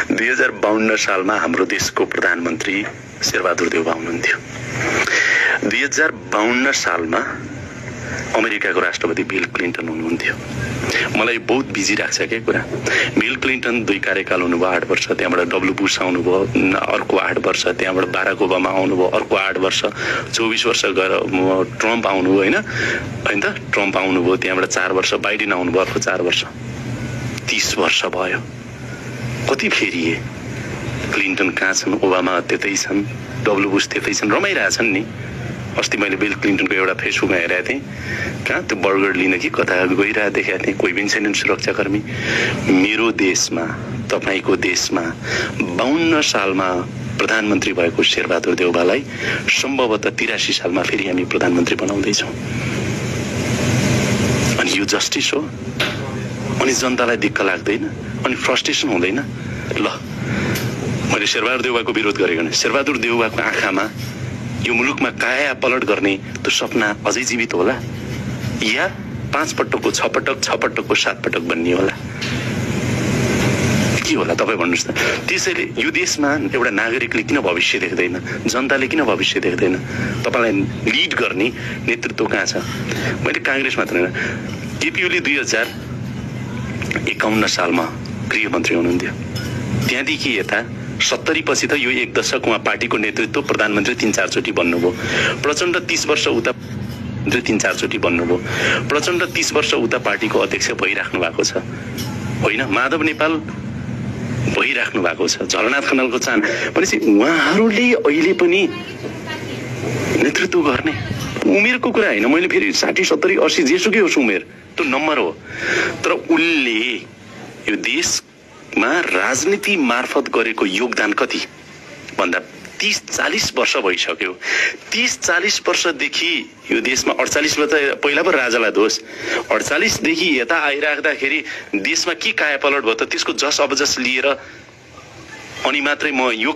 2052 सालमा हाम्रो देशको प्रधानमन्त्री शेरबहादुर देउवा हुनुहुन्थ्यो। 2052 सालमा अमेरिकाको राष्ट्रपति बिल क्लिन्टन हुनुहुन्थ्यो। मलाई बहुत बिजी राख्छ के कुरा। बिल क्लिन्टन 2 कार्यकाल हुनुभयो, 8 वर्ष। त्यहाँबाट डब्लु बुश आउनुभयो, अर्को 8 वर्ष। त्यहाँबाट बाराक ओबामा आउनुभयो, अर्को 8 वर्ष। 24 वर्ष गएर ट्रम्प आउनुभयो, हैन त? ट्रम्प आउनुभयो, त्यहाँबाट 4 वर्ष। बाइडेन आउनुभयो, अर्को 4 वर्ष। 30 वर्ष भयो। कति फेरिए? क्लिन्टन कहाँ छन्, ओबामा त्यतै छन्, डब्लु बुश त्यतै छन्, रमाइरहेछन् नि। अस्ति मैले बिल क्लिन्टनको एउटा फेसबुकमा हेरेको थिएँ, कहाँ त्यो बर्गर लिन कि कता गइरहेको देखेको थिएँ। कोही पनि छैनन् सुरक्षाकर्मी। मेरो देशमा, तपाईँको देशमा 52 सालमा प्रधानमन्त्री भएको शेरबहादुर देउवालाई सम्भवतः 83 सालमा फेरि हामी प्रधानमन्त्री बनाउँदैछौँ। अनि यो जस्टिस हो? अनि जनतालाई दिक्क लाग्दैन? अनि फ्रस्ट्रेसन हुँदैन? ल, मैले शेरबहादुर देउवाको विरोध गरेको होइन। शेरबहादुर देउवाको आँखामा यो मुलुकमा काया पलट गर्ने त्यो सपना अझै जीवित होला, या 5 पटकको 6 पटक, 6 पटकको 7 पटक बन्ने होला? के होला तपाईँ भन्नुहोस् त? त्यसैले यो देशमा एउटा नागरिकले किन भविष्य देख्दैन? जनताले किन भविष्य देख्दैन? तपाईँलाई लिड गर्ने नेतृत्व कहाँ छ? मैले काङ्ग्रेस मात्र होइन, केपी ओली 2051 सालमा गृहमन्त्री हुनुहुन्थ्यो। त्यहाँदेखि यता 70 पछि त यो 1 दशक उहाँ पार्टीको नेतृत्व प्रधानमन्त्री 3-4 चोटि बन्नुभयो। प्रचण्ड 30 वर्ष उता 3-4 चोटि बन्नुभयो। प्रचण्ड 30 वर्ष उता पार्टीको अध्यक्ष भइराख्नु भएको छ, होइन? माधव नेपाल भइराख्नु भएको छ, झलनाथ खनालको चाहना भनेपछि उहाँहरूले अहिले पनि नेतृत्व गर्ने उमेरको कुरा होइन। मैले फेरि 60, 70, 80 जेसुकै होस् उमेर, त्यो नम्बर हो। तर उनले यो देशमा राजनीति मार्फत गरेको योगदान कति भन्दा 30-40 वर्ष भइसक्यो। 30-40 वर्षदेखि यो देशमा 48 त पहिला पो राजालाई दोष, 48 देखि यता आइराख्दाखेरि देशमा के कायापलट भयो त? त्यसको जस अबजस लिएर अनि मात्रै म यो